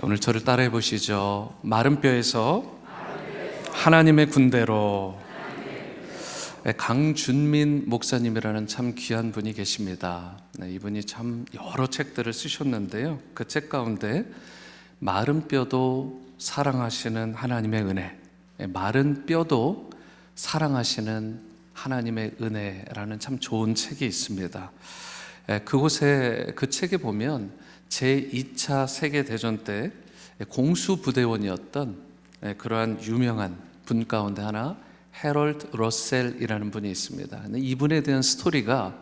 오늘 저를 따라해 보시죠. 마른 뼈에서 하나님의 군대로. 강준민 목사님이라는 참 귀한 분이 계십니다. 이분이 참 여러 책들을 쓰셨는데요, 그 책 가운데 마른 뼈도 사랑하시는 하나님의 은혜, 마른 뼈도 사랑하시는 하나님의 은혜라는 참 좋은 책이 있습니다. 그곳에, 그 책에 보면 제2차 세계대전 때 공수부대원이었던 그러한 유명한 분 가운데 하나, 해럴드 러셀이라는 분이 있습니다. 이분에 대한 스토리가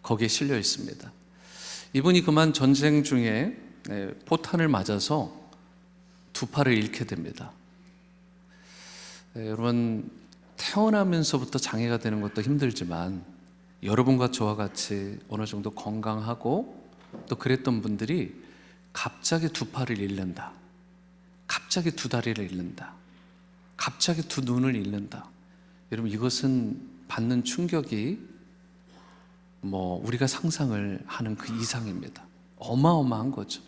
거기에 실려 있습니다. 이분이 그만 전쟁 중에 포탄을 맞아서 두 팔을 잃게 됩니다. 여러분, 태어나면서부터 장애가 되는 것도 힘들지만 여러분과 저와 같이 어느 정도 건강하고 또 그랬던 분들이 갑자기 두 팔을 잃는다, 갑자기 두 다리를 잃는다, 갑자기 두 눈을 잃는다. 여러분, 이것은 받는 충격이 우리가 상상을 하는 그 이상입니다. 어마어마한 거죠.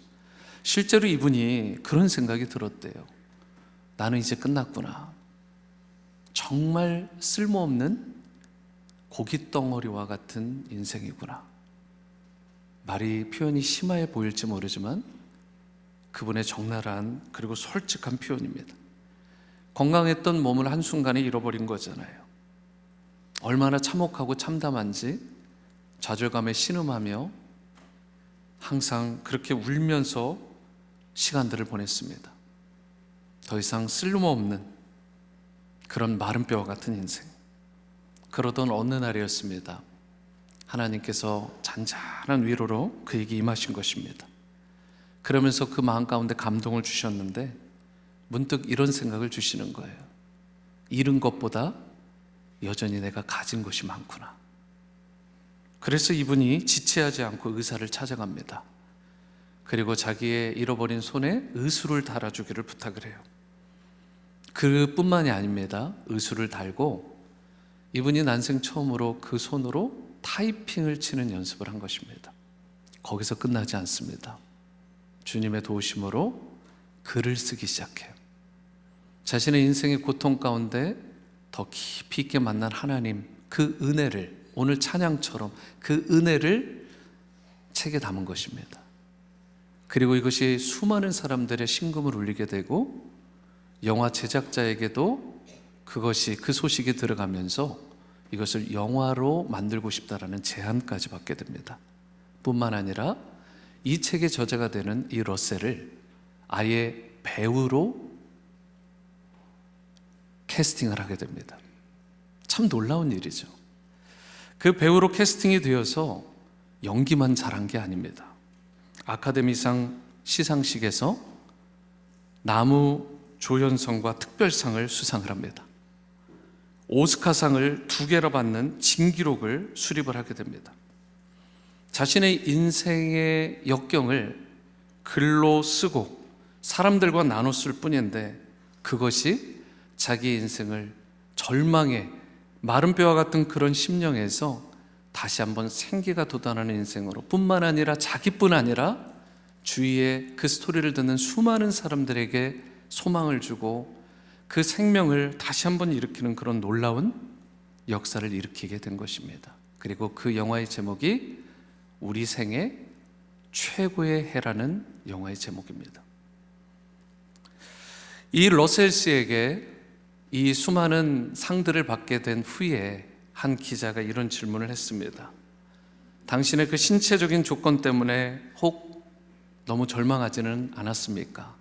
실제로 이분이 그런 생각이 들었대요. 나는 이제 끝났구나. 정말 쓸모없는 고깃덩어리와 같은 인생이구나. 표현이 심하게 보일지 모르지만 그분의 적나라한 그리고 솔직한 표현입니다. 건강했던 몸을 한순간에 잃어버린 거잖아요. 얼마나 참혹하고 참담한지 좌절감에 신음하며 항상 그렇게 울면서 시간들을 보냈습니다. 더 이상 쓸모없는 그런 마른 뼈와 같은 인생. 그러던 어느 날이었습니다. 하나님께서 잔잔한 위로로 그에게 임하신 것입니다. 그러면서 그 마음 가운데 감동을 주셨는데 문득 이런 생각을 주시는 거예요. 잃은 것보다 여전히 내가 가진 것이 많구나. 그래서 이분이 지체하지 않고 의사를 찾아갑니다. 그리고 자기의 잃어버린 손에 의수를 달아주기를 부탁을 해요. 그뿐만이 아닙니다. 의수를 달고 이분이 난생 처음으로 그 손으로 타이핑을 치는 연습을 한 것입니다. 거기서 끝나지 않습니다. 주님의 도우심으로 글을 쓰기 시작해요. 자신의 인생의 고통 가운데 더 깊이 있게 만난 하나님, 그 은혜를, 오늘 찬양처럼 그 은혜를 책에 담은 것입니다. 그리고 이것이 수많은 사람들의 심금을 울리게 되고 영화 제작자에게도 그 소식이 들어가면서 이것을 영화로 만들고 싶다라는 제안까지 받게 됩니다. 뿐만 아니라 이 책의 저자가 되는 이 러셀을 아예 배우로 캐스팅을 하게 됩니다. 참 놀라운 일이죠. 그 배우로 캐스팅이 되어서 연기만 잘한 게 아닙니다. 아카데미상 시상식에서 나무조연상과 특별상을 수상을 합니다. 오스카상을 2개나 받는 진기록을 수립을 하게 됩니다. 자신의 인생의 역경을 글로 쓰고 사람들과 나눴을 뿐인데 그것이 자기 인생을 절망의 마른 뼈와 같은 그런 심령에서 다시 한번 생기가 돋아나는 인생으로, 뿐만 아니라 자기뿐 아니라 주위에 그 스토리를 듣는 수많은 사람들에게 소망을 주고 그 생명을 다시 한번 일으키는 그런 놀라운 역사를 일으키게 된 것입니다. 그리고 그 영화의 제목이 우리 생애 최고의 해라는 영화의 제목입니다. 이 러셀 씨에게 이 수많은 상들을 받게 된 후에 한 기자가 이런 질문을 했습니다. 당신의 그 신체적인 조건 때문에 혹 너무 절망하지는 않았습니까?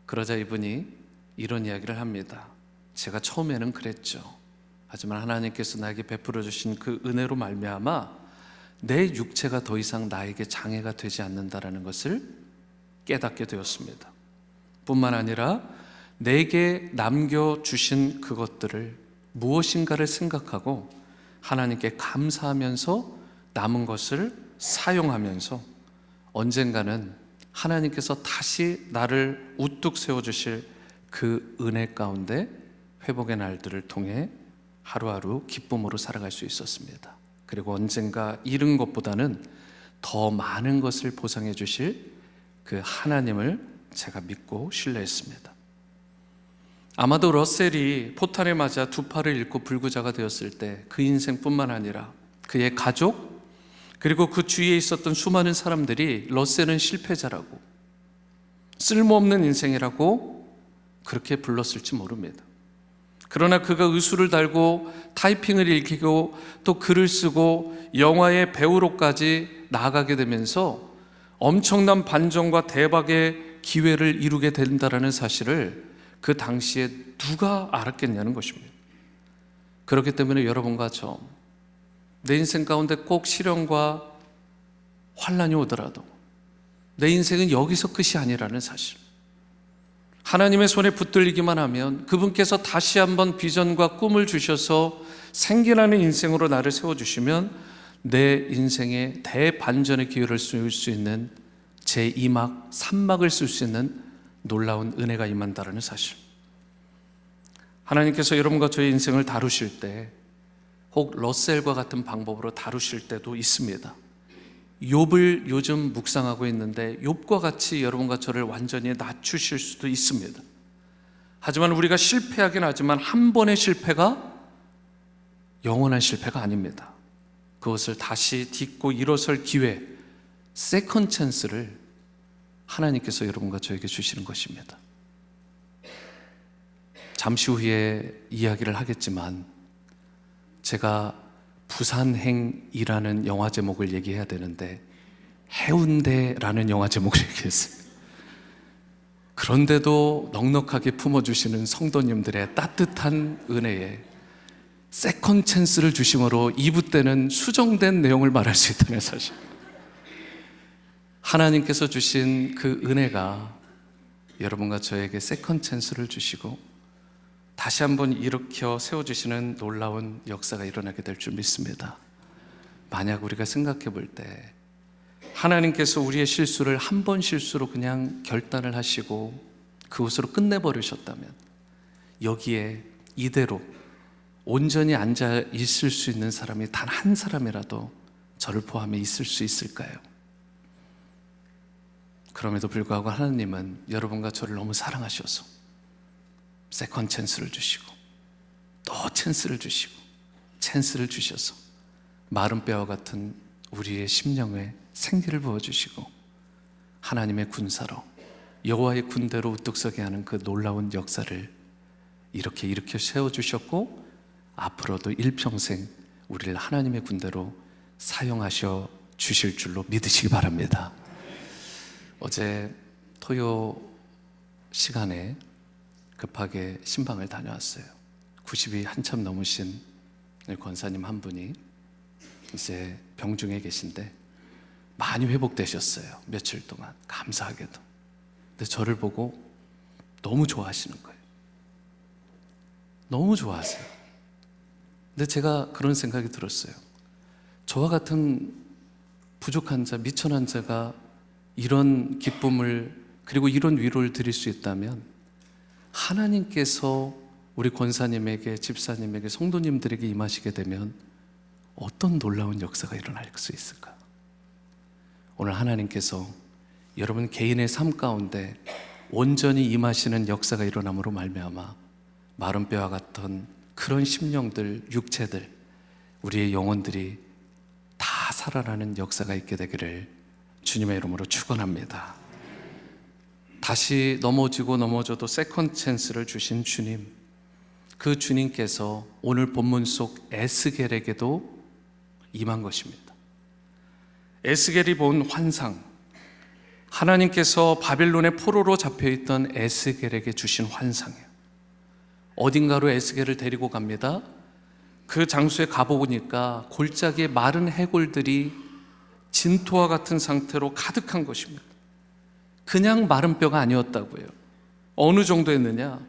그러자 이분이 이런 이야기를 합니다. 제가 처음에는 그랬죠. 하지만 하나님께서 나에게 베풀어 주신 그 은혜로 말미암아 내 육체가 더 이상 나에게 장애가 되지 않는다라는 것을 깨닫게 되었습니다. 뿐만 아니라 내게 남겨주신 그것들을 무엇인가를 생각하고 하나님께 감사하면서 남은 것을 사용하면서 언젠가는 하나님께서 다시 나를 우뚝 세워주실 그 은혜 가운데 회복의 날들을 통해 하루하루 기쁨으로 살아갈 수 있었습니다. 그리고 언젠가 잃은 것보다는 더 많은 것을 보상해 주실 그 하나님을 제가 믿고 신뢰했습니다. 아마도 러셀이 포탄에 맞아 두 팔을 잃고 불구자가 되었을 때 그 인생뿐만 아니라 그의 가족, 그리고 그 주위에 있었던 수많은 사람들이 러셀은 실패자라고, 쓸모없는 인생이라고 그렇게 불렀을지 모릅니다. 그러나 그가 의수를 달고 타이핑을 익히고 또 글을 쓰고 영화의 배우로까지 나아가게 되면서 엄청난 반전과 대박의 기회를 이루게 된다는 사실을 그 당시에 누가 알았겠냐는 것입니다. 그렇기 때문에 여러분과 저, 내 인생 가운데 꼭 시련과 환난이 오더라도 내 인생은 여기서 끝이 아니라는 사실, 하나님의 손에 붙들리기만 하면 그분께서 다시 한번 비전과 꿈을 주셔서 생기나는 인생으로 나를 세워주시면 내 인생의 대반전의 기회를 쓸 수 있는 제2막, 3막을 쓸 수 있는 놀라운 은혜가 임한다는 사실. 하나님께서 여러분과 저의 인생을 다루실 때, 혹 러셀과 같은 방법으로 다루실 때도 있습니다. 욥을 요즘 묵상하고 있는데 욥과 같이 여러분과 저를 완전히 낮추실 수도 있습니다. 하지만 우리가 실패하긴 하지만 한 번의 실패가 영원한 실패가 아닙니다. 그것을 다시 딛고 일어설 기회, 세컨 찬스를 하나님께서 여러분과 저에게 주시는 것입니다. 잠시 후에 이야기를 하겠지만 제가 부산행이라는 영화 제목을 얘기해야 되는데 해운대라는 영화 제목을 얘기했어요. 그런데도 넉넉하게 품어주시는 성도님들의 따뜻한 은혜에 세컨 찬스를 주심으로 2부 때는 수정된 내용을 말할 수 있다는 사실, 하나님께서 주신 그 은혜가 여러분과 저에게 세컨 찬스를 주시고 다시 한번 일으켜 세워주시는 놀라운 역사가 일어나게 될 줄 믿습니다. 만약 우리가 생각해 볼 때 하나님께서 우리의 실수를 한 번 실수로 그냥 결단을 하시고 그것으로 끝내버리셨다면 여기에 이대로 온전히 앉아 있을 수 있는 사람이 단 한 사람이라도 저를 포함해 있을 수 있을까요? 그럼에도 불구하고 하나님은 여러분과 저를 너무 사랑하셔서 세컨 찬스를 주시고 또 찬스를 주시고 찬스를 주셔서 마른 뼈와 같은 우리의 심령에 생기를 부어주시고 하나님의 군사로 여호와의 군대로 우뚝 서게 하는 그 놀라운 역사를 이렇게 일으켜 세워주셨고 앞으로도 일평생 우리를 하나님의 군대로 사용하셔 주실 줄로 믿으시기 바랍니다. 어제 토요 시간에 급하게 신방을 다녀왔어요. 90이 한참 넘으신 권사님 한 분이 이제 병중에 계신데 많이 회복되셨어요. 며칠 동안 감사하게도. 근데 저를 보고 너무 좋아하시는 거예요. 너무 좋아하세요. 근데 제가 그런 생각이 들었어요. 저와 같은 부족한 자, 미천한 자가 이런 기쁨을 그리고 이런 위로를 드릴 수 있다면 하나님께서 우리 권사님에게, 집사님에게, 성도님들에게 임하시게 되면 어떤 놀라운 역사가 일어날 수 있을까? 오늘 하나님께서 여러분 개인의 삶 가운데 온전히 임하시는 역사가 일어남으로 말미암아 마른 뼈와 같은 그런 심령들, 육체들, 우리의 영혼들이 다 살아나는 역사가 있게 되기를 주님의 이름으로 축원합니다. 다시 넘어져도 세컨 찬스를 주신 주님, 그 주님께서 오늘 본문 속 에스겔에게도 임한 것입니다. 에스겔이 본 환상, 하나님께서 바빌론의 포로로 잡혀있던 에스겔에게 주신 환상이에요. 어딘가로 에스겔을 데리고 갑니다. 그 장소에 가보니까 골짜기에 마른 해골들이 진토와 같은 상태로 가득한 것입니다. 그냥 마른 뼈가 아니었다고요. 어느 정도였느냐?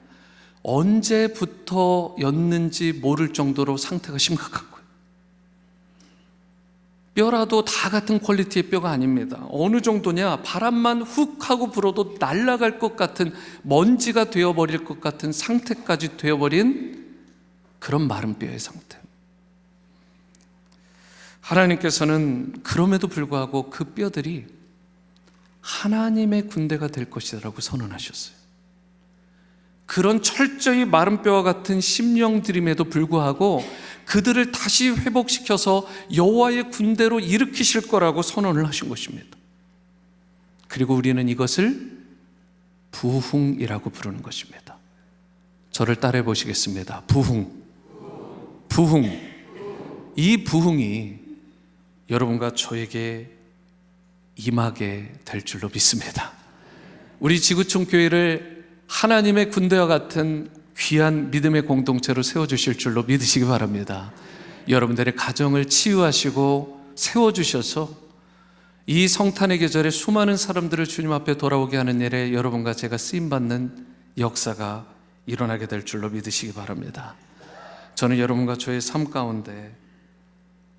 언제부터였는지 모를 정도로 상태가 심각한 거예요. 뼈라도 다 같은 퀄리티의 뼈가 아닙니다. 어느 정도냐? 바람만 훅 하고 불어도 날아갈 것 같은, 먼지가 되어버릴 것 같은 상태까지 되어버린 그런 마른 뼈의 상태. 하나님께서는 그럼에도 불구하고 그 뼈들이 하나님의 군대가 될 것이라고 선언하셨어요. 그런 철저히 마른 뼈와 같은 심령들임에도 불구하고 그들을 다시 회복시켜서 여호와의 군대로 일으키실 거라고 선언을 하신 것입니다. 그리고 우리는 이것을 부흥이라고 부르는 것입니다. 저를 따라해 보시겠습니다. 부흥. 이 부흥이 여러분과 저에게 임하게 될 줄로 믿습니다. 우리 지구촌 교회를 하나님의 군대와 같은 귀한 믿음의 공동체로 세워주실 줄로 믿으시기 바랍니다. 여러분들의 가정을 치유하시고 세워주셔서 이 성탄의 계절에 수많은 사람들을 주님 앞에 돌아오게 하는 일에 여러분과 제가 쓰임받는 역사가 일어나게 될 줄로 믿으시기 바랍니다. 저는 여러분과 저의 삶 가운데,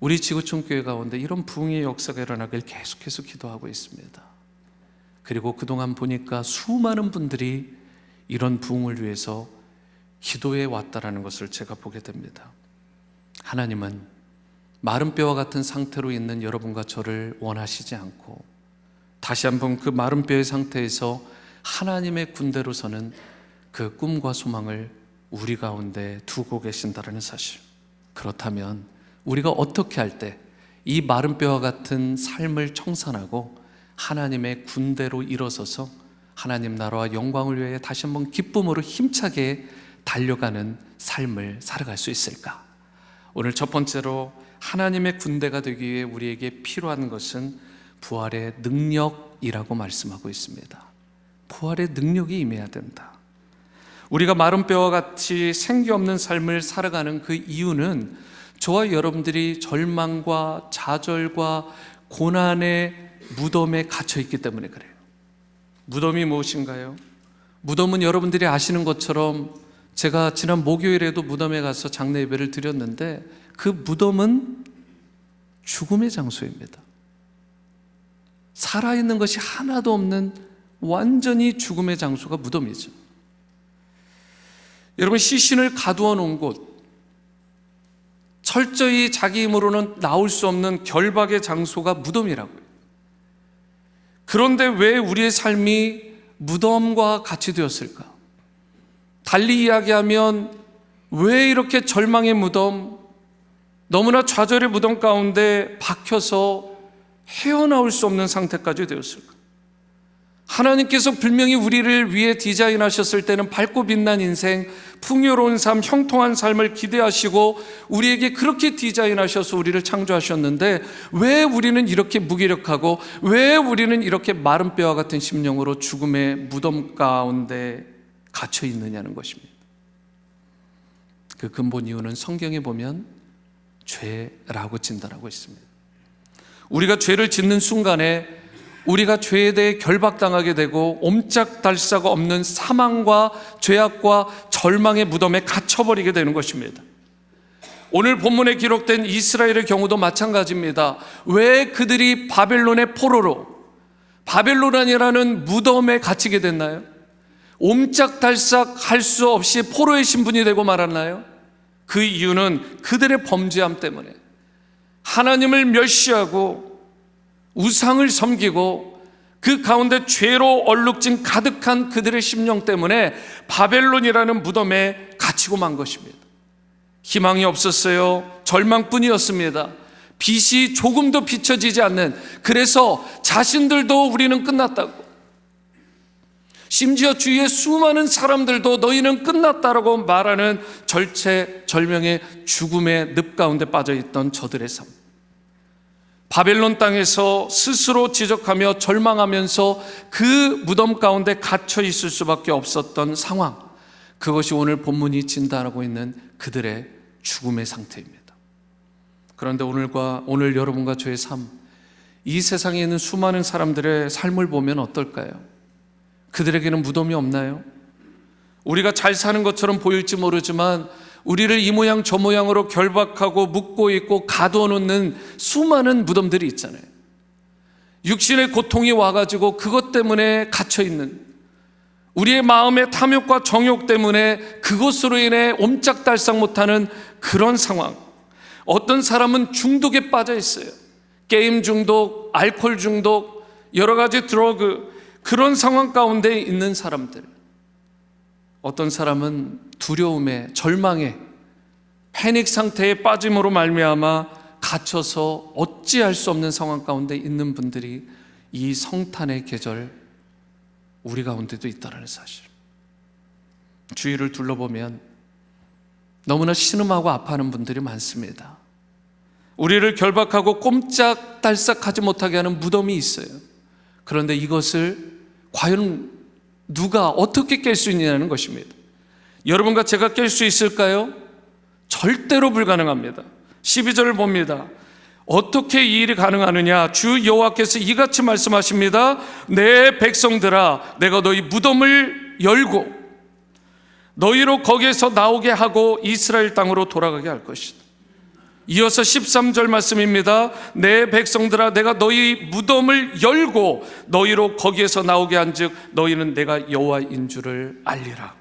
우리 지구촌 교회 가운데 이런 부흥의 역사가 일어나길 계속해서 기도하고 있습니다. 그리고 그동안 보니까 수많은 분들이 이런 부흥을 위해서 기도해 왔다라는 것을 제가 보게 됩니다. 하나님은 마른 뼈와 같은 상태로 있는 여러분과 저를 원하시지 않고 다시 한번 그 마른 뼈의 상태에서 하나님의 군대로서는 그 꿈과 소망을 우리 가운데 두고 계신다는 사실, 그렇다면 우리가 어떻게 할 때 이 마른 뼈와 같은 삶을 청산하고 하나님의 군대로 일어서서 하나님 나라와 영광을 위해 다시 한번 기쁨으로 힘차게 달려가는 삶을 살아갈 수 있을까? 오늘 첫 번째로 하나님의 군대가 되기 위해 우리에게 필요한 것은 부활의 능력이라고 말씀하고 있습니다. 부활의 능력이 임해야 된다. 우리가 마른 뼈와 같이 생기 없는 삶을 살아가는 그 이유는 저와 여러분들이 절망과 좌절과 고난의 무덤에 갇혀 있기 때문에 그래요. 무덤이 무엇인가요? 무덤은 여러분들이 아시는 것처럼 제가 지난 목요일에도 무덤에 가서 장례 예배를 드렸는데 그 무덤은 죽음의 장소입니다. 살아있는 것이 하나도 없는 완전히 죽음의 장소가 무덤이죠. 여러분, 시신을 가두어 놓은 곳, 철저히 자기 힘으로는 나올 수 없는 결박의 장소가 무덤이라고요. 그런데 왜 우리의 삶이 무덤과 같이 되었을까? 달리 이야기하면 왜 이렇게 절망의 무덤, 너무나 좌절의 무덤 가운데 박혀서 헤어나올 수 없는 상태까지 되었을까? 하나님께서 분명히 우리를 위해 디자인하셨을 때는 밝고 빛난 인생, 풍요로운 삶, 형통한 삶을 기대하시고 우리에게 그렇게 디자인하셔서 우리를 창조하셨는데 왜 우리는 이렇게 무기력하고 왜 우리는 이렇게 마른 뼈와 같은 심령으로 죽음의 무덤 가운데 갇혀 있느냐는 것입니다. 그 근본 이유는 성경에 보면 죄라고 진단하고 있습니다. 우리가 죄를 짓는 순간에 우리가 죄에 대해 결박당하게 되고 옴짝달싹 없는 사망과 죄악과 절망의 무덤에 갇혀버리게 되는 것입니다. 오늘 본문에 기록된 이스라엘의 경우도 마찬가지입니다. 왜 그들이 바벨론의 포로로, 바벨론이라는 무덤에 갇히게 됐나요? 옴짝달싹 할 수 없이 포로의 신분이 되고 말았나요? 그 이유는 그들의 범죄함 때문에 하나님을 멸시하고 우상을 섬기고 그 가운데 죄로 얼룩진 가득한 그들의 심령 때문에 바벨론이라는 무덤에 갇히고 만 것입니다. 희망이 없었어요. 절망뿐이었습니다. 빛이 조금도 비춰지지 않는, 그래서 자신들도 우리는 끝났다고, 심지어 주위의 수많은 사람들도 너희는 끝났다라고 말하는 절체절명의 죽음의 늪 가운데 빠져있던 저들의 삶, 바벨론 땅에서 스스로 지적하며 절망하면서 그 무덤 가운데 갇혀 있을 수밖에 없었던 상황, 그것이 오늘 본문이 진단하고 있는 그들의 죽음의 상태입니다. 그런데 오늘 여러분과 저의 삶, 이 세상에 있는 수많은 사람들의 삶을 보면 어떨까요? 그들에게는 무덤이 없나요? 우리가 잘 사는 것처럼 보일지 모르지만 우리를 이 모양 저 모양으로 결박하고 묶고 있고 가두어 놓는 수많은 무덤들이 있잖아요. 육신의 고통이 와가지고 그것 때문에 갇혀있는, 우리의 마음의 탐욕과 정욕 때문에 그것으로 인해 옴짝달싹 못하는 그런 상황. 어떤 사람은 중독에 빠져 있어요. 게임 중독, 알코올 중독, 여러 가지 드러그, 그런 상황 가운데 있는 사람들, 어떤 사람은 두려움에, 절망에, 패닉 상태에 빠짐으로 말미암아 갇혀서 어찌할 수 없는 상황 가운데 있는 분들이 이 성탄의 계절 우리 가운데도 있다는 사실. 주위를 둘러보면 너무나 신음하고 아파하는 분들이 많습니다. 우리를 결박하고 꼼짝달싹하지 못하게 하는 무덤이 있어요. 그런데 이것을 과연 누가 어떻게 깰 수 있느냐는 것입니다. 여러분과 제가 깰 수 있을까요? 절대로 불가능합니다. 12절을 봅니다. 어떻게 이 일이 가능하느냐? 주 여호와께서 이같이 말씀하십니다. 내 백성들아, 내가 너희 무덤을 열고 너희로 거기에서 나오게 하고 이스라엘 땅으로 돌아가게 할 것이다. 이어서 13절 말씀입니다. 내 백성들아, 내가 너희 무덤을 열고 너희로 거기에서 나오게 한즉 너희는 내가 여호와인 줄을 알리라.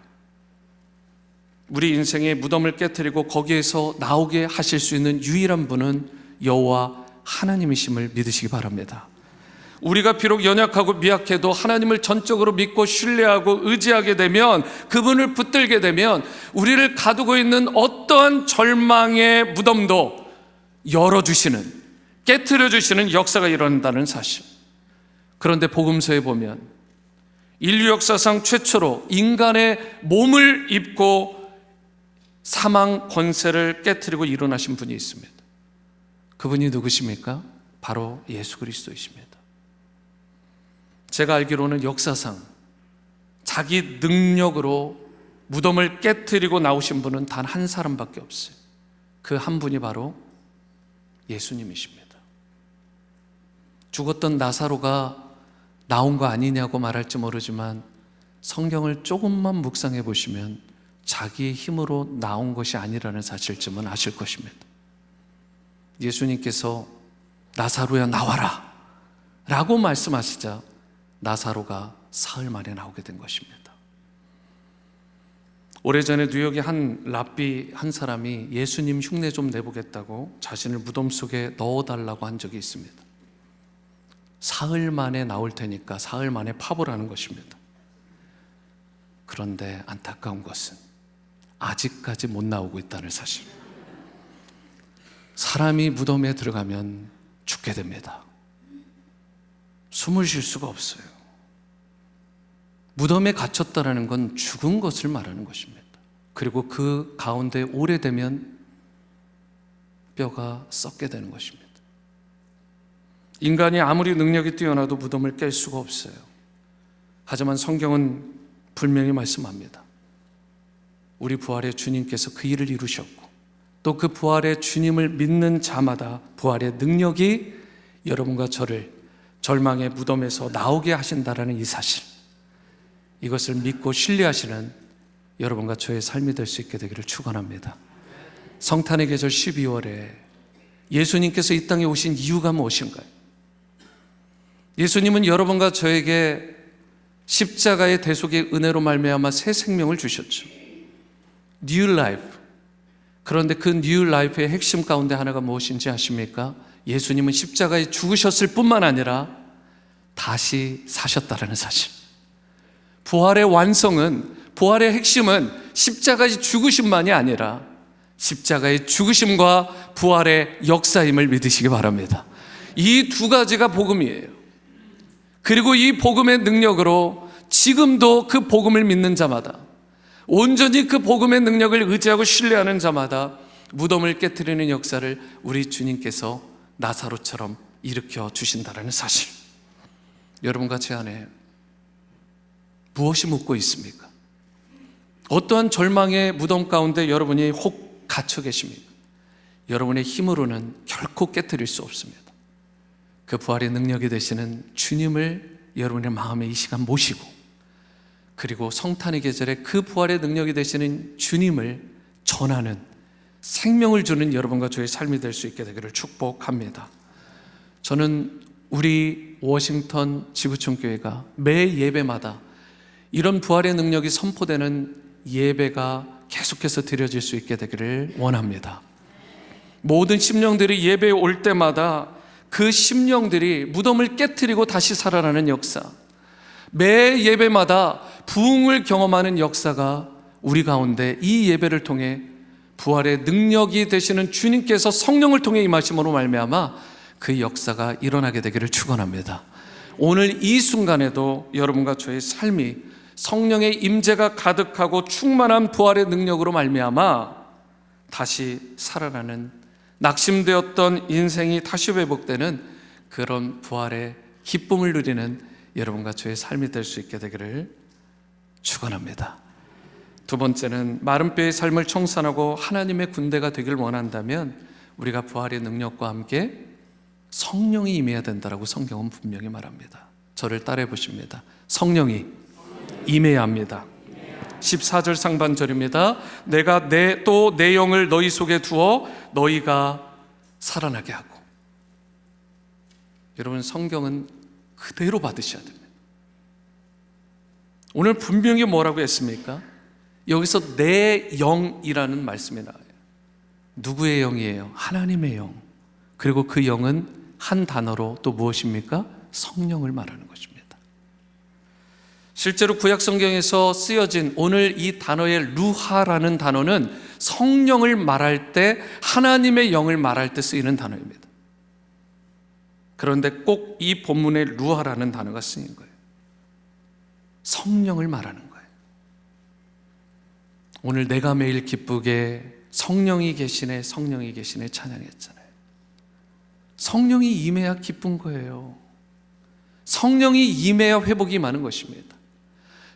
우리 인생의 무덤을 깨뜨리고 거기에서 나오게 하실 수 있는 유일한 분은 여호와 하나님이심을 믿으시기 바랍니다. 우리가 비록 연약하고 미약해도 하나님을 전적으로 믿고 신뢰하고 의지하게 되면, 그분을 붙들게 되면 우리를 가두고 있는 어떠한 절망의 무덤도 열어주시는, 깨트려주시는 역사가 일어난다는 사실. 그런데 복음서에 보면 인류 역사상 최초로 인간의 몸을 입고 사망 권세를 깨트리고 일어나신 분이 있습니다. 그분이 누구십니까? 바로 예수 그리스도이십니다. 제가 알기로는 역사상 자기 능력으로 무덤을 깨트리고 나오신 분은 단 한 사람밖에 없어요. 그 한 분이 바로 예수님이십니다. 죽었던 나사로가 나온 거 아니냐고 말할지 모르지만 성경을 조금만 묵상해 보시면 자기의 힘으로 나온 것이 아니라는 사실쯤은 아실 것입니다. 예수님께서 나사로야 나와라 라고 말씀하시자 나사로가 사흘 만에 나오게 된 것입니다. 오래전에 뉴욕의 한 랍비 한 사람이 예수님 흉내 좀 내보겠다고 자신을 무덤 속에 넣어달라고 한 적이 있습니다. 사흘 만에 나올 테니까 사흘 만에 파보라는 것입니다. 그런데 안타까운 것은 아직까지 못 나오고 있다는 사실. 사람이 무덤에 들어가면 죽게 됩니다. 숨을 쉴 수가 없어요. 무덤에 갇혔다는 건 죽은 것을 말하는 것입니다. 그리고 그 가운데 오래되면 뼈가 썩게 되는 것입니다. 인간이 아무리 능력이 뛰어나도 무덤을 깰 수가 없어요. 하지만 성경은 분명히 말씀합니다. 우리 부활의 주님께서 그 일을 이루셨고 또 그 부활의 주님을 믿는 자마다 부활의 능력이 여러분과 저를 절망의 무덤에서 나오게 하신다라는 이 사실, 이것을 믿고 신뢰하시는 여러분과 저의 삶이 될 수 있게 되기를 축원합니다. 성탄의 계절 12월에 예수님께서 이 땅에 오신 이유가 무엇인가요? 예수님은 여러분과 저에게 십자가의 대속의 은혜로 말미암아 새 생명을 주셨죠. New Life. 그런데 그 New Life의 핵심 가운데 하나가 무엇인지 아십니까? 예수님은 십자가에 죽으셨을 뿐만 아니라 다시 사셨다는 사실. 부활의 완성은, 부활의 핵심은 십자가의 죽으심만이 아니라 십자가의 죽으심과 부활의 역사임을 믿으시기 바랍니다. 이 두 가지가 복음이에요. 그리고 이 복음의 능력으로 지금도 그 복음을 믿는 자마다, 온전히 그 복음의 능력을 의지하고 신뢰하는 자마다 무덤을 깨트리는 역사를 우리 주님께서 나사로처럼 일으켜 주신다는 사실. 여러분과 제 안에 무엇이 묻고 있습니까? 어떠한 절망의 무덤 가운데 여러분이 혹 갇혀 계십니까? 여러분의 힘으로는 결코 깨트릴 수 없습니다. 그 부활의 능력이 되시는 주님을 여러분의 마음에 이 시간 모시고, 그리고 성탄의 계절에 그 부활의 능력이 되시는 주님을 전하는, 생명을 주는 여러분과 저의 삶이 될 수 있게 되기를 축복합니다. 저는 우리 워싱턴 지구촌교회가 매 예배마다 이런 부활의 능력이 선포되는 예배가 계속해서 드려질 수 있게 되기를 원합니다. 모든 심령들이 예배에 올 때마다 그 심령들이 무덤을 깨트리고 다시 살아나는 역사, 매 예배마다 부흥을 경험하는 역사가 우리 가운데 이 예배를 통해 부활의 능력이 되시는 주님께서 성령을 통해 임하심으로 말미암아 그 역사가 일어나게 되기를 축원합니다. 오늘 이 순간에도 여러분과 저의 삶이 성령의 임재가 가득하고 충만한 부활의 능력으로 말미암아 다시 살아나는, 낙심되었던 인생이 다시 회복되는 그런 부활의 기쁨을 누리는 여러분과 저의 삶이 될 수 있게 되기를 축원합니다. 두 번째는 마른 뼈의 삶을 청산하고 하나님의 군대가 되길 원한다면 우리가 부활의 능력과 함께 성령이 임해야 된다라고 성경은 분명히 말합니다. 저를 따라해 보십니다. 성령이 임해야 합니다. 14절 상반절입니다. 내가 또 내 영을 너희 속에 두어 너희가 살아나게 하고. 여러분, 성경은 그대로 받으셔야 됩니다. 오늘 분명히 뭐라고 했습니까? 여기서 내 영이라는 말씀이 나와요. 누구의 영이에요? 하나님의 영. 그리고 그 영은 한 단어로 또 무엇입니까? 성령을 말하는 것입니다. 실제로 구약 성경에서 쓰여진 오늘 이 단어의 루하라는 단어는 성령을 말할 때, 하나님의 영을 말할 때 쓰이는 단어입니다. 그런데 꼭 이 본문에 루하라는 단어가 쓰인 거예요. 성령을 말하는 거예요. 오늘 내가 매일 기쁘게 성령이 계시네, 성령이 계시네 찬양했잖아요. 성령이 임해야 기쁜 거예요. 성령이 임해야 회복이 많은 것입니다.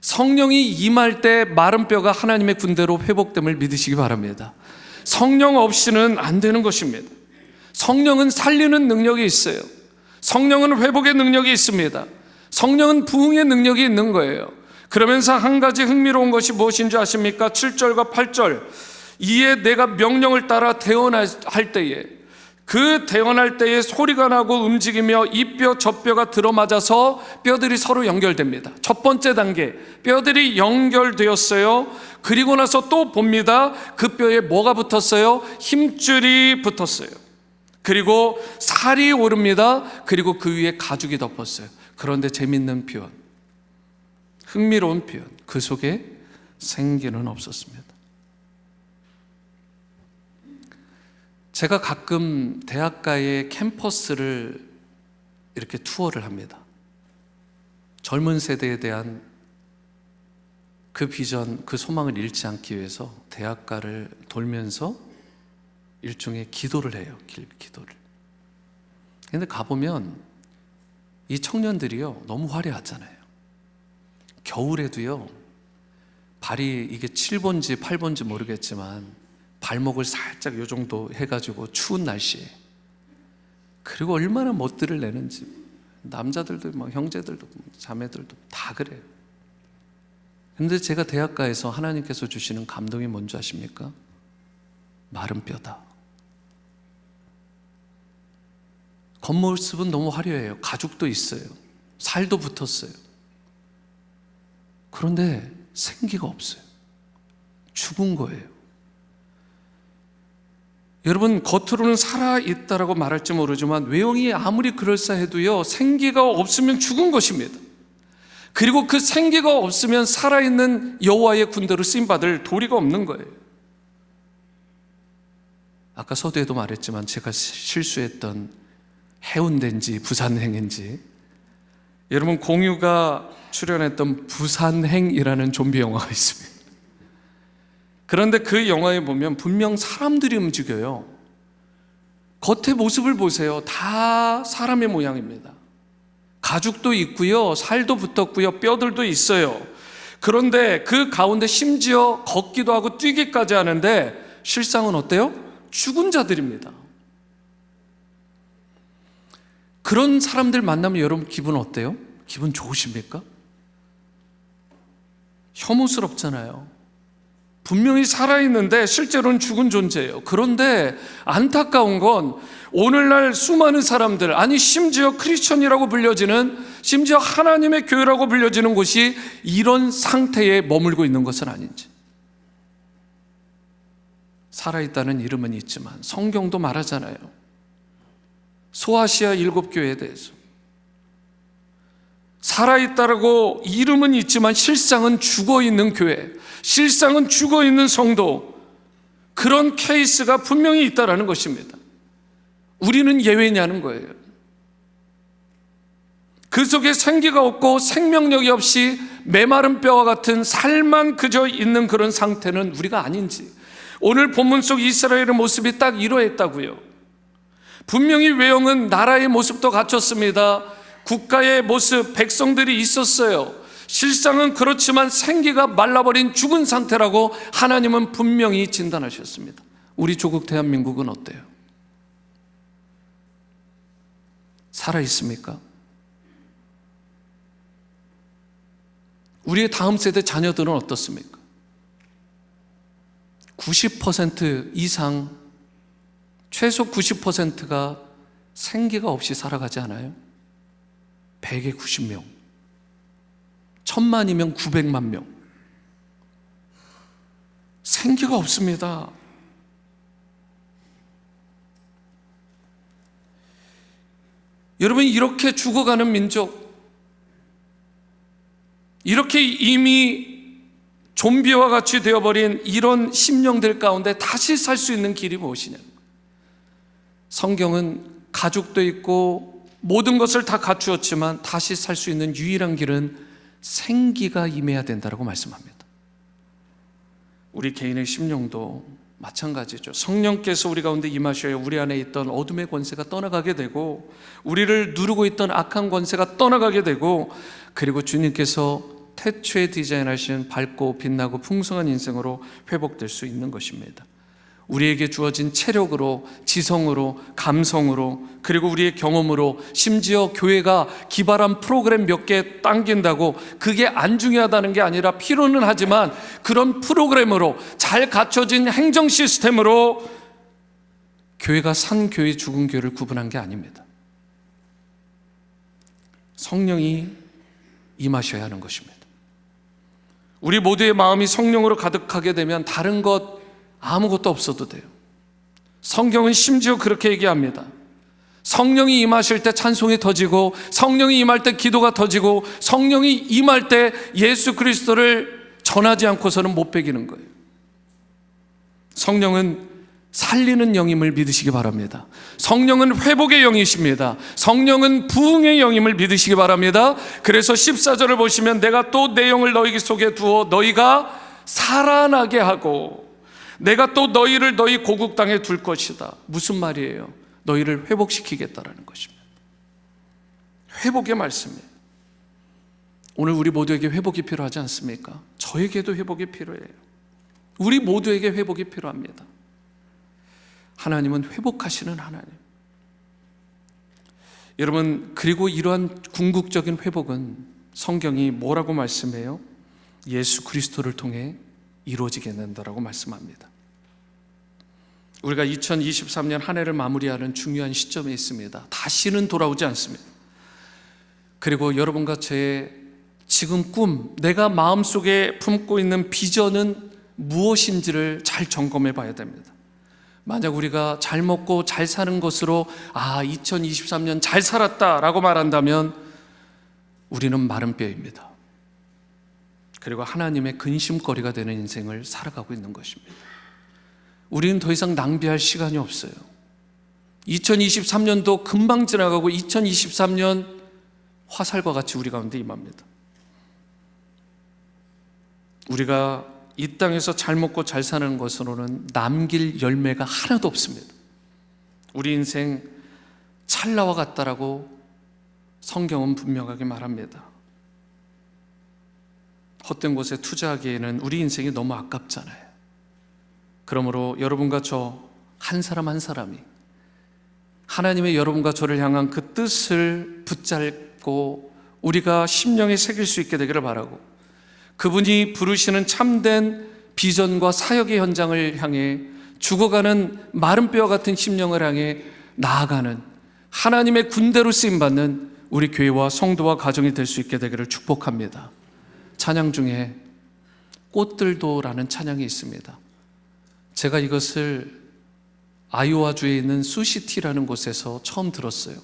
성령이 임할 때 마른 뼈가 하나님의 군대로 회복됨을 믿으시기 바랍니다. 성령 없이는 안 되는 것입니다. 성령은 살리는 능력이 있어요. 성령은 회복의 능력이 있습니다. 성령은 부흥의 능력이 있는 거예요. 그러면서 한 가지 흥미로운 것이 무엇인지 아십니까? 7절과 8절. 이에 내가 명령을 따라 대언할 때에, 그 대언할 때에 소리가 나고 움직이며 이 뼈 저 뼈가 들어맞아서 뼈들이 서로 연결됩니다. 첫 번째 단계, 뼈들이 연결되었어요. 그리고 나서 또 봅니다. 그 뼈에 뭐가 붙었어요? 힘줄이 붙었어요. 그리고 살이 오릅니다. 그리고 그 위에 가죽이 덮었어요. 그런데 재밌는 표현, 흥미로운 표현, 그 속에 생기는 없었습니다. 제가 가끔 대학가의 캠퍼스를 이렇게 투어를 합니다. 젊은 세대에 대한 그 비전, 그 소망을 잃지 않기 위해서 대학가를 돌면서 일종의 기도를 해요. 기도를. 그런데 가보면 이 청년들이요, 너무 화려하잖아요. 겨울에도요, 발이 이게 7번지 8번지 모르겠지만 발목을 살짝 요 정도 해가지고 추운 날씨에, 그리고 얼마나 멋들을 내는지, 남자들도 막 형제들도 자매들도 다 그래요. 근데 제가 대학가에서 하나님께서 주시는 감동이 뭔지 아십니까? 마른 뼈다. 겉모습은 너무 화려해요. 가죽도 있어요. 살도 붙었어요. 그런데 생기가 없어요. 죽은 거예요. 여러분, 겉으로는 살아있다라고 말할지 모르지만 외형이 아무리 그럴싸해도요, 생기가 없으면 죽은 것입니다. 그리고 그 생기가 없으면 살아있는 여호와의 군대로 쓰임받을 도리가 없는 거예요. 아까 서두에도 말했지만 제가 실수했던 해운대인지 부산행인지, 여러분, 공유가 출연했던 부산행이라는 좀비 영화가 있습니다. 그런데 그 영화에 보면 분명 사람들이 움직여요. 겉의 모습을 보세요. 다 사람의 모양입니다. 가죽도 있고요, 살도 붙었고요, 뼈들도 있어요. 그런데 그 가운데 심지어 걷기도 하고 뛰기까지 하는데 실상은 어때요? 죽은 자들입니다. 그런 사람들 만나면 여러분 기분 어때요? 기분 좋으십니까? 혐오스럽잖아요. 분명히 살아있는데 실제로는 죽은 존재예요. 그런데 안타까운 건 오늘날 수많은 사람들, 아니 심지어 크리스천이라고 불려지는, 심지어 하나님의 교회라고 불려지는 곳이 이런 상태에 머물고 있는 것은 아닌지. 살아있다는 이름은 있지만 성경도 말하잖아요. 소아시아 7교회에 대해서 살아있다라고 이름은 있지만 실상은 죽어있는 교회, 실상은 죽어있는 성도, 그런 케이스가 분명히 있다라는 것입니다. 우리는 예외냐는 거예요. 그 속에 생기가 없고 생명력이 없이 메마른 뼈와 같은 살만 그저 있는 그런 상태는 우리가 아닌지, 오늘 본문 속 이스라엘의 모습이 딱 이러했다고요. 분명히 외형은 나라의 모습도 갖췄습니다. 국가의 모습, 백성들이 있었어요. 실상은 그렇지만 생기가 말라버린 죽은 상태라고 하나님은 분명히 진단하셨습니다. 우리 조국 대한민국은 어때요? 살아있습니까? 우리의 다음 세대 자녀들은 어떻습니까? 90% 이상, 최소 90%가 생기가 없이 살아가지 않아요? 100에 90명, 1000만이면 900만 명. 생기가 없습니다. 여러분, 이렇게 죽어가는 민족, 이렇게 이미 좀비와 같이 되어버린 이런 심령들 가운데 다시 살 수 있는 길이 무엇이냐? 성경은 가족도 있고 모든 것을 다 갖추었지만 다시 살 수 있는 유일한 길은 생기가 임해야 된다고 말씀합니다. 우리 개인의 심령도 마찬가지죠. 성령께서 우리 가운데 임하셔야 우리 안에 있던 어둠의 권세가 떠나가게 되고, 우리를 누르고 있던 악한 권세가 떠나가게 되고, 그리고 주님께서 태초에 디자인하신 밝고 빛나고 풍성한 인생으로 회복될 수 있는 것입니다. 우리에게 주어진 체력으로, 지성으로, 감성으로, 그리고 우리의 경험으로, 심지어 교회가 기발한 프로그램 몇 개 당긴다고 그게 안 중요하다는 게 아니라 필요는 하지만 그런 프로그램으로, 잘 갖춰진 행정 시스템으로 교회가 산 교회, 죽은 교회를 구분한 게 아닙니다. 성령이 임하셔야 하는 것입니다. 우리 모두의 마음이 성령으로 가득하게 되면 다른 것 아무것도 없어도 돼요. 성경은 심지어 그렇게 얘기합니다. 성령이 임하실 때 찬송이 터지고, 성령이 임할 때 기도가 터지고, 성령이 임할 때 예수 그리스도를 전하지 않고서는 못 배기는 거예요. 성령은 살리는 영임을 믿으시기 바랍니다. 성령은 회복의 영이십니다. 성령은 부흥의 영임을 믿으시기 바랍니다. 그래서 14절을 보시면, 내가 또 내 영을 너희 속에 두어 너희가 살아나게 하고 내가 또 너희를 너희 고국 땅에 둘 것이다. 무슨 말이에요? 너희를 회복시키겠다라는 것입니다. 회복의 말씀이에요. 오늘 우리 모두에게 회복이 필요하지 않습니까? 저에게도 회복이 필요해요. 우리 모두에게 회복이 필요합니다. 하나님은 회복하시는 하나님. 여러분, 그리고 이러한 궁극적인 회복은 성경이 뭐라고 말씀해요? 예수 그리스도를 통해 이루어지게 된다라고 말씀합니다. 우리가 2023년 한 해를 마무리하는 중요한 시점에 있습니다. 다시는 돌아오지 않습니다. 그리고 여러분과 저의 지금 꿈, 내가 마음속에 품고 있는 비전은 무엇인지를 잘 점검해 봐야 됩니다. 만약 우리가 잘 먹고 잘 사는 것으로 2023년 잘 살았다라고 말한다면 우리는 마른 뼈입니다. 그리고 하나님의 근심거리가 되는 인생을 살아가고 있는 것입니다. 우리는 더 이상 낭비할 시간이 없어요. 2023년도 금방 지나가고 2023년 화살과 같이 우리 가운데 임합니다. 우리가 이 땅에서 잘 먹고 잘 사는 것으로는 남길 열매가 하나도 없습니다. 우리 인생 찰나와 같다라고 성경은 분명하게 말합니다. 헛된 곳에 투자하기에는 우리 인생이 너무 아깝잖아요. 그러므로 여러분과 저 한 사람 한 사람이 하나님의 여러분과 저를 향한 그 뜻을 붙잡고 우리가 심령에 새길 수 있게 되기를 바라고, 그분이 부르시는 참된 비전과 사역의 현장을 향해 죽어가는 마른 뼈 같은 심령을 향해 나아가는 하나님의 군대로 쓰임받는 우리 교회와 성도와 가정이 될 수 있게 되기를 축복합니다. 찬양 중에 꽃들도라는 찬양이 있습니다. 제가 이것을 아이오와주에 있는 수시티라는 곳에서 처음 들었어요.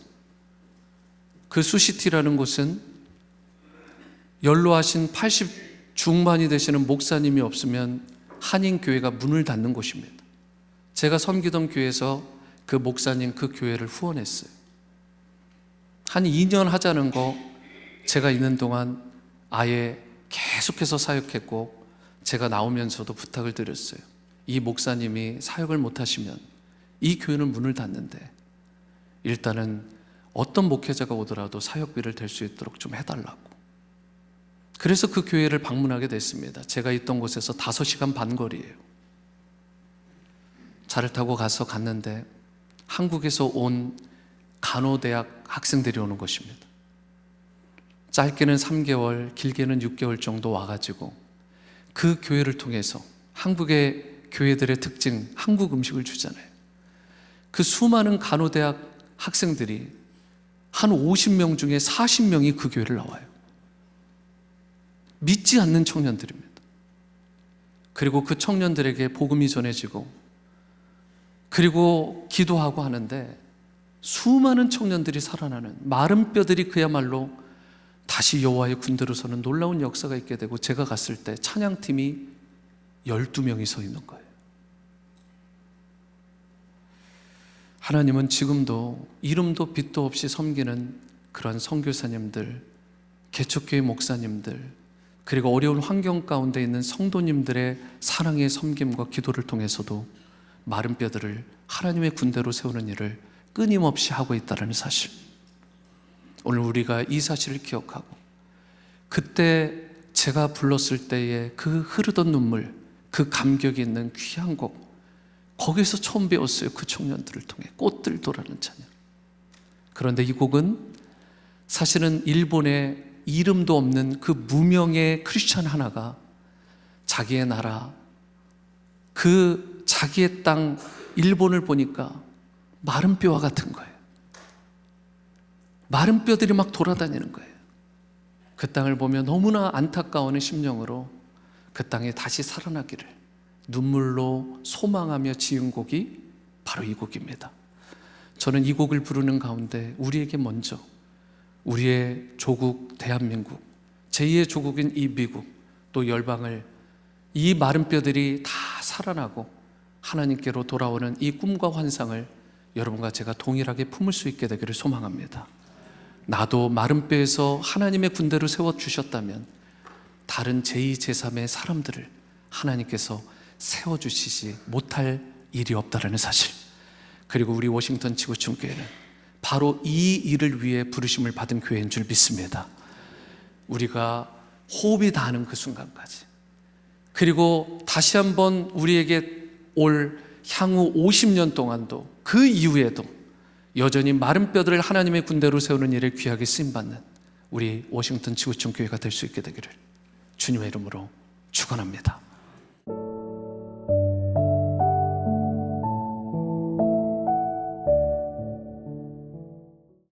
그 수시티라는 곳은 연로하신 80 중반이 되시는 목사님이 없으면 한인교회가 문을 닫는 곳입니다. 제가 섬기던 교회에서 그 목사님 그 교회를 후원했어요. 한 2년 하자는 거 제가 있는 동안 아예 계속해서 사역했고, 제가 나오면서도 부탁을 드렸어요. 이 목사님이 사역을 못하시면 이 교회는 문을 닫는데 일단은 어떤 목회자가 오더라도 사역비를 댈 수 있도록 좀 해달라고. 그래서 그 교회를 방문하게 됐습니다. 제가 있던 곳에서 5시간 반 거리예요. 차를 타고 갔는데 한국에서 온 간호대학 학생들이 오는 것입니다. 짧게는 3개월, 길게는 6개월 정도 와가지고 그 교회를 통해서, 한국의 교회들의 특징, 한국 음식을 주잖아요. 그 수많은 간호대학 학생들이 한 50명 중에 40명이 그 교회를 나와요. 믿지 않는 청년들입니다. 그리고 그 청년들에게 복음이 전해지고, 그리고 기도하고 하는데 수많은 청년들이 살아나는, 마른 뼈들이 그야말로 다시 여호와의 군대로 서는 놀라운 역사가 있게 되고, 제가 갔을 때 찬양팀이 12명이 서 있는 거예요. 하나님은 지금도 이름도 빛도 없이 섬기는 그런 선교사님들, 개척교회 목사님들, 그리고 어려운 환경 가운데 있는 성도님들의 사랑의 섬김과 기도를 통해서도 마른 뼈들을 하나님의 군대로 세우는 일을 끊임없이 하고 있다는 사실, 오늘 우리가 이 사실을 기억하고, 그때 제가 불렀을 때의 그 흐르던 눈물, 그 감격이 있는 귀한 곡, 거기서 처음 배웠어요. 그 청년들을 통해 꽃들도라는 찬양. 그런데 이 곡은 사실은 일본에 이름도 없는 그 무명의 크리스찬 하나가 자기의 나라, 그 자기의 땅 일본을 보니까 마른 뼈와 같은 거예요. 마른 뼈들이 막 돌아다니는 거예요. 그 땅을 보며 너무나 안타까워하는 심령으로 그 땅에 다시 살아나기를 눈물로 소망하며 지은 곡이 바로 이 곡입니다. 저는 이 곡을 부르는 가운데 우리에게 먼저 우리의 조국 대한민국, 제2의 조국인 이 미국, 또 열방을, 이 마른 뼈들이 다 살아나고 하나님께로 돌아오는 이 꿈과 환상을 여러분과 제가 동일하게 품을 수 있게 되기를 소망합니다. 나도 마른 뼈에서 하나님의 군대를 세워주셨다면 다른 제2, 제3의 사람들을 하나님께서 세워주시지 못할 일이 없다는 사실, 그리고 우리 워싱턴 지구촌 교회는 바로 이 일을 위해 부르심을 받은 교회인 줄 믿습니다. 우리가 호흡이 닿는 그 순간까지, 그리고 다시 한번 우리에게 올 향후 50년 동안도, 그 이후에도 여전히 마른 뼈들을 하나님의 군대로 세우는 일에 귀하게 쓰임받는 우리 워싱턴 지구촌 교회가 될 수 있게 되기를 주님의 이름으로 축원합니다.